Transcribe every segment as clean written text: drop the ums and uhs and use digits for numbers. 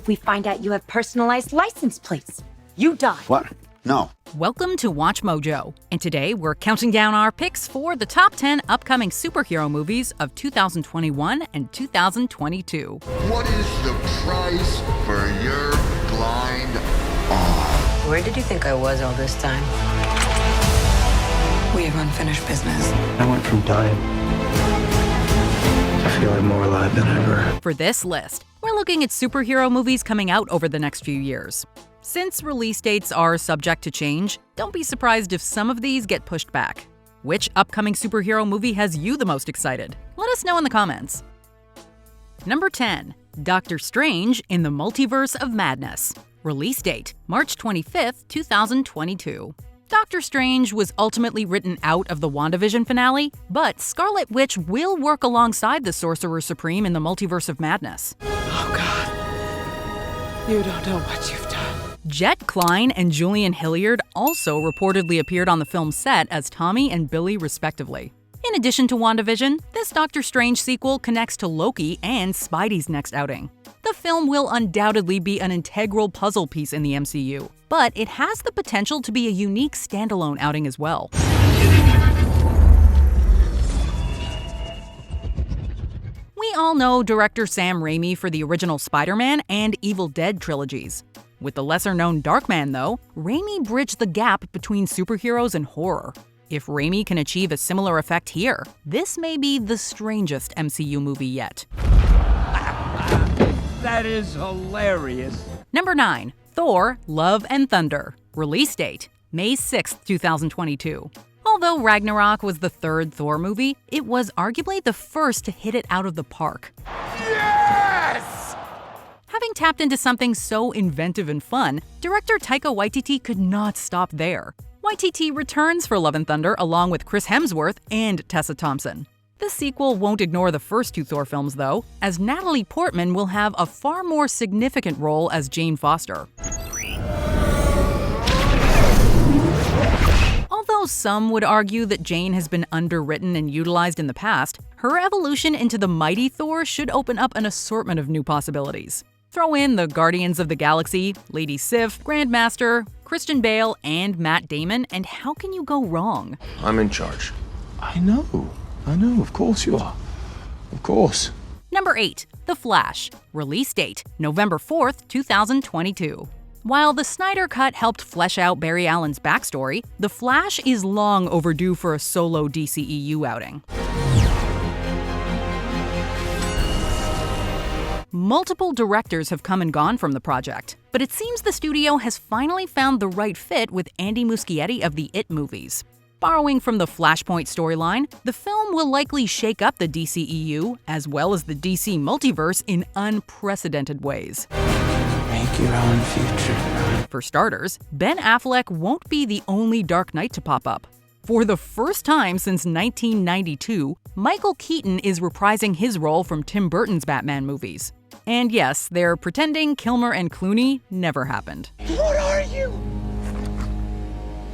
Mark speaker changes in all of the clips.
Speaker 1: if we find out you have personalized license plates? You die.
Speaker 2: What? No.
Speaker 3: Welcome to Watch Mojo, and today we're counting down our picks for the top 10 upcoming superhero movies of 2021 and 2022.
Speaker 4: What is the price for your blind eye?
Speaker 5: Where did you think I was all this time? We have unfinished business.
Speaker 6: I went from dying to feeling more alive than ever.
Speaker 3: For this list, we're looking at superhero movies coming out over the next few years. Since release dates are subject to change, don't be surprised if some of these get pushed back. Which upcoming superhero movie has you the most excited? Let us know in the comments. Number 10. Doctor Strange in the Multiverse of Madness. Release date, March 25th, 2022. Doctor Strange was ultimately written out of the WandaVision finale, but Scarlet Witch will work alongside the Sorcerer Supreme in the Multiverse of Madness.
Speaker 7: Oh God, you don't know what you've done.
Speaker 3: Jet Klein and Julian Hilliard also reportedly appeared on the film's set as Tommy and Billy respectively. In addition to WandaVision, this Doctor Strange sequel connects to Loki and Spidey's next outing. The film will undoubtedly be an integral puzzle piece in the MCU, but it has the potential to be a unique standalone outing as well. We all know director Sam Raimi for the original Spider-Man and Evil Dead trilogies. With the lesser-known Darkman, though, Raimi bridged the gap between superheroes and horror. If Raimi can achieve a similar effect here, this may be the strangest MCU movie yet.
Speaker 8: That is hilarious.
Speaker 3: Number 9. Thor: Love and Thunder. Release date, May 6, 2022. Although Ragnarok was the third Thor movie, it was arguably the first to hit it out of the park.
Speaker 8: Yes!
Speaker 3: Having tapped into something so inventive and fun, director Taika Waititi could not stop there. Waititi returns for Love and Thunder along with Chris Hemsworth and Tessa Thompson. The sequel won't ignore the first two Thor films, though, as Natalie Portman will have a far more significant role as Jane Foster. Although some would argue that Jane has been underwritten and utilized in the past, her evolution into the mighty Thor should open up an assortment of new possibilities. Throw in the Guardians of the Galaxy, Lady Sif, Grandmaster, Christian Bale, and Matt Damon, and how can you go wrong?
Speaker 6: I'm in charge. I know, of course you are. Of course.
Speaker 3: Number 8. The Flash. Release date, November 4th, 2022. While the Snyder Cut helped flesh out Barry Allen's backstory, The Flash is long overdue for a solo DCEU outing. Multiple directors have come and gone from the project, but it seems the studio has finally found the right fit with Andy Muschietti of the It movies. Borrowing from the Flashpoint storyline, the film will likely shake up the DCEU as well as the DC multiverse in unprecedented ways.
Speaker 6: Make your own future.
Speaker 3: For starters, Ben Affleck won't be the only Dark Knight to pop up. For the first time since 1992, Michael Keaton is reprising his role from Tim Burton's Batman movies. And yes, they're pretending Kilmer and Clooney never happened.
Speaker 8: What are you?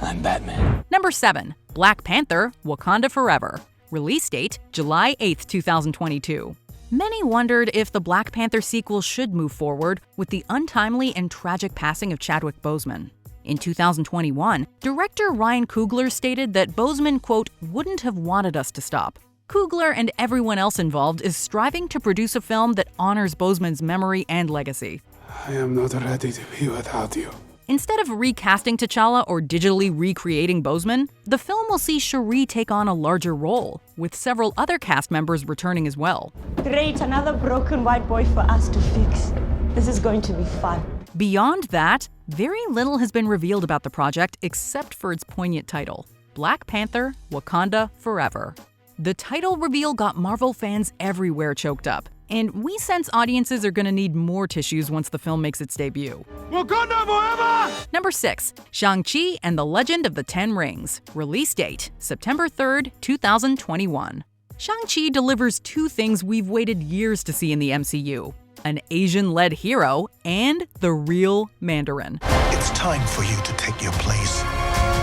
Speaker 6: I'm Batman.
Speaker 3: Number 7. Black Panther: Wakanda Forever. Release date, July 8, 2022. Many wondered if the Black Panther sequel should move forward with the untimely and tragic passing of Chadwick Boseman. In 2021, director Ryan Coogler stated that Boseman, quote, wouldn't have wanted us to stop. Coogler and everyone else involved is striving to produce a film that honors Boseman's memory and legacy.
Speaker 6: I am not ready to be without you.
Speaker 3: Instead of recasting T'Challa or digitally recreating Boseman, the film will see Shuri take on a larger role, with several other cast members returning as well.
Speaker 1: Great, another broken white boy for us to fix. This is going to be fun.
Speaker 3: Beyond that, very little has been revealed about the project except for its poignant title, Black Panther: Wakanda Forever. The title reveal got Marvel fans everywhere choked up, and we sense audiences are going to need more tissues once the film makes its debut.
Speaker 8: Wakanda forever!
Speaker 3: Number 6. Shang-Chi and the Legend of the Ten Rings. Release date, September 3rd, 2021. Shang-Chi delivers two things we've waited years to see in the MCU: an Asian-led hero and the real Mandarin.
Speaker 4: It's time for you to take your place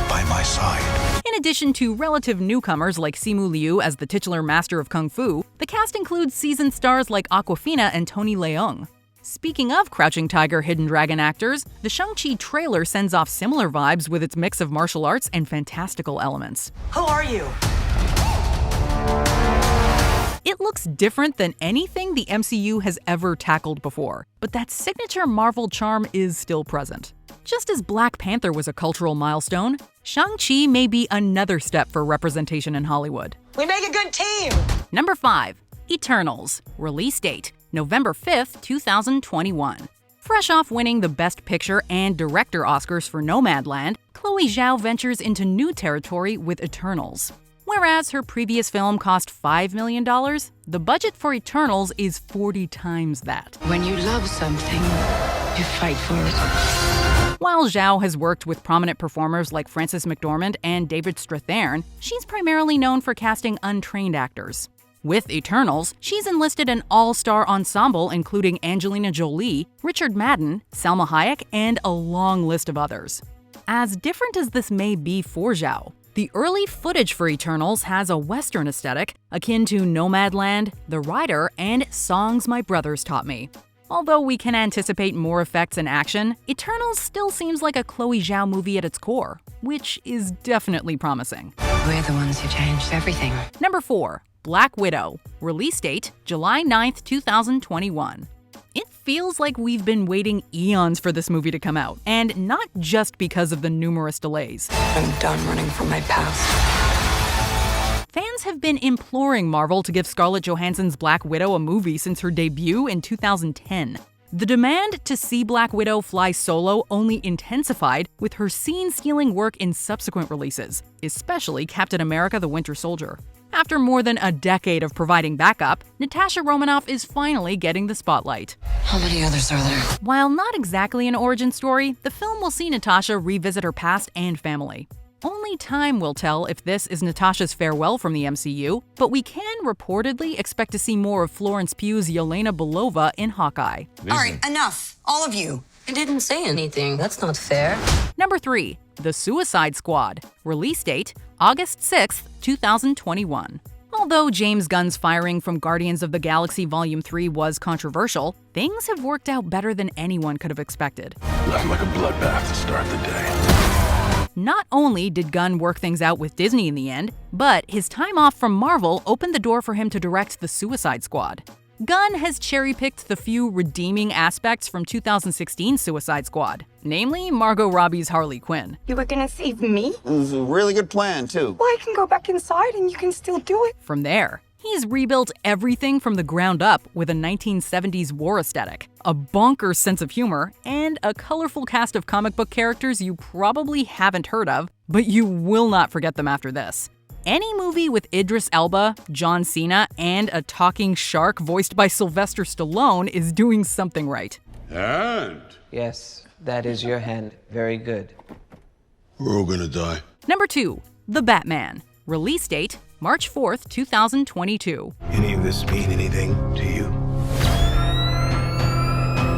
Speaker 4: by my side.
Speaker 3: In addition to relative newcomers like Simu Liu as the titular master of Kung Fu, the cast includes seasoned stars like Awkwafina and Tony Leung. Speaking of Crouching Tiger, Hidden Dragon actors, the Shang-Chi trailer sends off similar vibes with its mix of martial arts and fantastical elements.
Speaker 5: Who are you?
Speaker 3: It looks different than anything the MCU has ever tackled before, but that signature Marvel charm is still present. Just as Black Panther was a cultural milestone, Shang-Chi may be another step for representation in Hollywood.
Speaker 5: We make a good team!
Speaker 3: Number 5. Eternals. Release date, November 5th, 2021. Fresh off winning the Best Picture and Director Oscars for Nomadland, Chloe Zhao ventures into new territory with Eternals. Whereas her previous film cost $5 million, the budget for Eternals is 40 times that.
Speaker 5: When you love something, you fight for it.
Speaker 3: While Zhao has worked with prominent performers like Frances McDormand and David Strathairn, she's primarily known for casting untrained actors. With Eternals, she's enlisted an all-star ensemble including Angelina Jolie, Richard Madden, Salma Hayek, and a long list of others. As different as this may be for Zhao, the early footage for Eternals has a Western aesthetic akin to Nomadland, The Rider, and Songs My Brothers Taught Me. Although we can anticipate more effects and action, Eternals still seems like a Chloe Zhao movie at its core, which is definitely promising.
Speaker 5: We're the ones who changed everything.
Speaker 3: Number 4. Black Widow. Release date, July 9th, 2021. It feels like we've been waiting eons for this movie to come out, and not just because of the numerous delays.
Speaker 5: I'm done running from my past.
Speaker 3: Fans have been imploring Marvel to give Scarlett Johansson's Black Widow a movie since her debut in 2010. The demand to see Black Widow fly solo only intensified with her scene-stealing work in subsequent releases, especially Captain America: The Winter Soldier. After more than a decade of providing backup, Natasha Romanoff is finally getting the spotlight.
Speaker 5: How many others are there?
Speaker 3: While not exactly an origin story, the film will see Natasha revisit her past and family. Only time will tell if this is Natasha's farewell from the MCU, but we can reportedly expect to see more of Florence Pugh's Yelena Belova in Hawkeye.
Speaker 5: All right, enough. All of you. I didn't say anything. That's not fair.
Speaker 3: Number 3. The Suicide Squad. Release date, August 6th, 2021. Although James Gunn's firing from Guardians of the Galaxy Volume 3 was controversial, things have worked out better than anyone could have expected.
Speaker 6: Nothing like a bloodbath to start the day.
Speaker 3: Not only did Gunn work things out with Disney in the end, but his time off from Marvel opened the door for him to direct The Suicide Squad. Gunn has cherry-picked the few redeeming aspects from 2016's Suicide Squad, namely Margot Robbie's Harley Quinn.
Speaker 2: You were gonna save me?
Speaker 9: It was a really good plan, too.
Speaker 2: Well, I can go back inside and you can still do it.
Speaker 3: From there, he's rebuilt everything from the ground up with a 1970s war aesthetic, a bonkers sense of humor, and a colorful cast of comic book characters you probably haven't heard of, but you will not forget them after this. Any movie with Idris Elba, John Cena, and a talking shark voiced by Sylvester Stallone is doing something right.
Speaker 8: And
Speaker 10: Yes, that is your hand. Very good.
Speaker 6: We're all gonna die.
Speaker 3: Number 2. The Batman. Release date, March 4th, 2022.
Speaker 6: Any of this mean anything to you?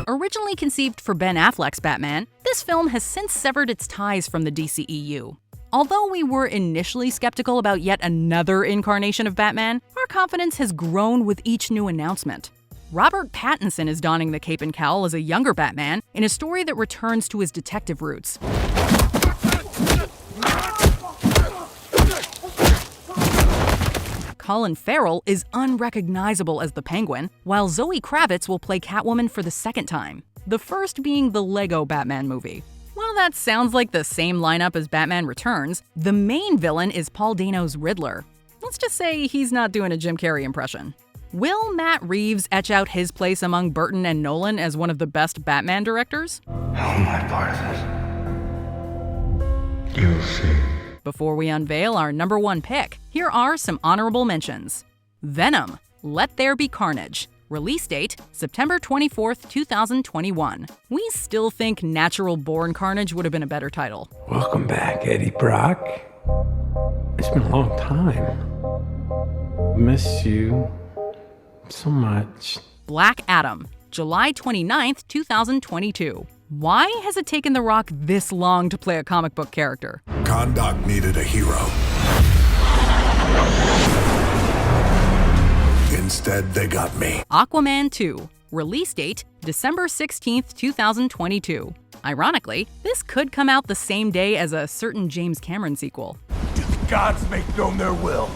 Speaker 3: Originally conceived for Ben Affleck's Batman, this film has since severed its ties from the DCEU. Although we were initially skeptical about yet another incarnation of Batman, our confidence has grown with each new announcement. Robert Pattinson is donning the cape and cowl as a younger Batman in a story that returns to his detective roots. Colin Farrell is unrecognizable as the Penguin, while Zoe Kravitz will play Catwoman for the second time, the first being the Lego Batman movie. While that sounds like the same lineup as Batman Returns, the main villain is Paul Dano's Riddler. Let's just say he's not doing a Jim Carrey impression. Will Matt Reeves etch out his place among Burton and Nolan as one of the best Batman directors?
Speaker 6: How am I part of this? You'll see.
Speaker 3: Before we unveil our number 1 pick, here are some honorable mentions. Venom, Let There Be Carnage. Release date, September 24th, 2021. We still think Natural Born Carnage would have been a better title.
Speaker 10: Welcome back, Eddie Brock. It's been a long time. Miss you so much.
Speaker 3: Black Adam, July 29th, 2022. Why has it taken The Rock this long to play a comic book character?
Speaker 6: Kahndaq needed a hero. Instead, they got me.
Speaker 3: Aquaman 2, Release date, December 16th, 2022. Ironically, this could come out the same day as a certain James Cameron sequel.
Speaker 8: Do the gods make known their will?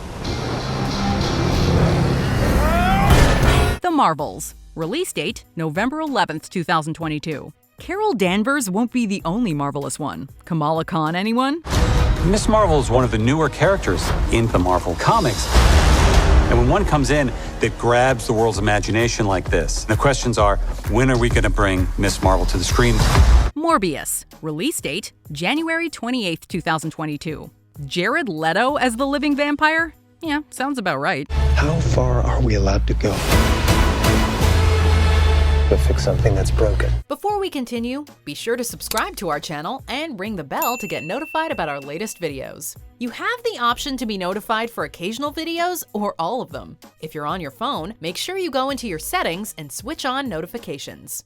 Speaker 3: The Marvels. Release date, November 11th, 2022. Carol Danvers won't be the only marvelous one. Kamala Khan, anyone?
Speaker 11: Miss Marvel is one of the newer characters in the Marvel comics. And when one comes in that grabs the world's imagination like this, the questions are, when are we going to bring Miss Marvel to the screen?
Speaker 3: Morbius. Release date, January 28th, 2022. Jared Leto as the living vampire? Yeah, sounds about right.
Speaker 12: How far are we allowed to go? To fix something that's broken.
Speaker 3: Before we continue, be sure to subscribe to our channel and ring the bell to get notified about our latest videos. You have the option to be notified for occasional videos or all of them. If you're on your phone, make sure you go into your settings and switch on notifications.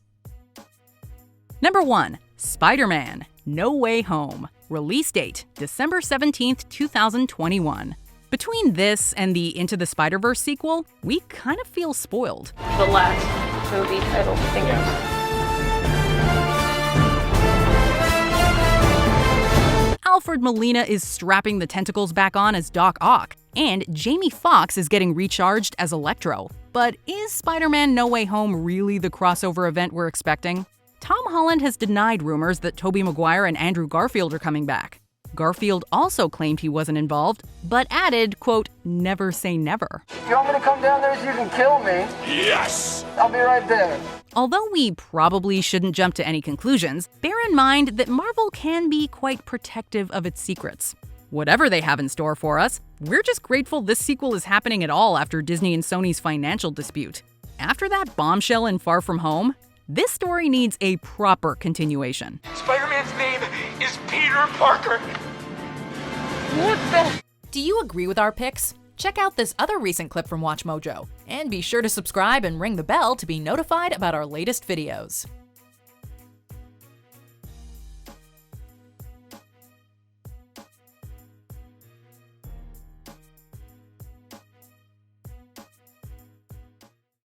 Speaker 3: Number 1. SpiderMan No Way Home. Release date, December 17th, 2021. Between this and the Into the Spider-Verse sequel, we kind of feel spoiled.
Speaker 13: The last movie title fingers.
Speaker 3: Alfred Molina is strapping the tentacles back on as Doc Ock, and Jamie Foxx is getting recharged as Electro. But is Spider-Man No Way Home really the crossover event we're expecting? Tom Holland has denied rumors that Tobey Maguire and Andrew Garfield are coming back. Garfield also claimed he wasn't involved, but added, quote, never say never.
Speaker 14: You want me to come down there so you can kill me?
Speaker 8: Yes!
Speaker 14: I'll be right there.
Speaker 3: Although we probably shouldn't jump to any conclusions, bear in mind that Marvel can be quite protective of its secrets. Whatever they have in store for us, we're just grateful this sequel is happening at all after Disney and Sony's financial dispute. After that bombshell in Far From Home, this story needs a proper continuation.
Speaker 8: Spider-Man's name is Peter Parker.
Speaker 13: What the?
Speaker 3: Do you agree with our picks? Check out this other recent clip from WatchMojo, and be sure to subscribe and ring the bell to be notified about our latest videos.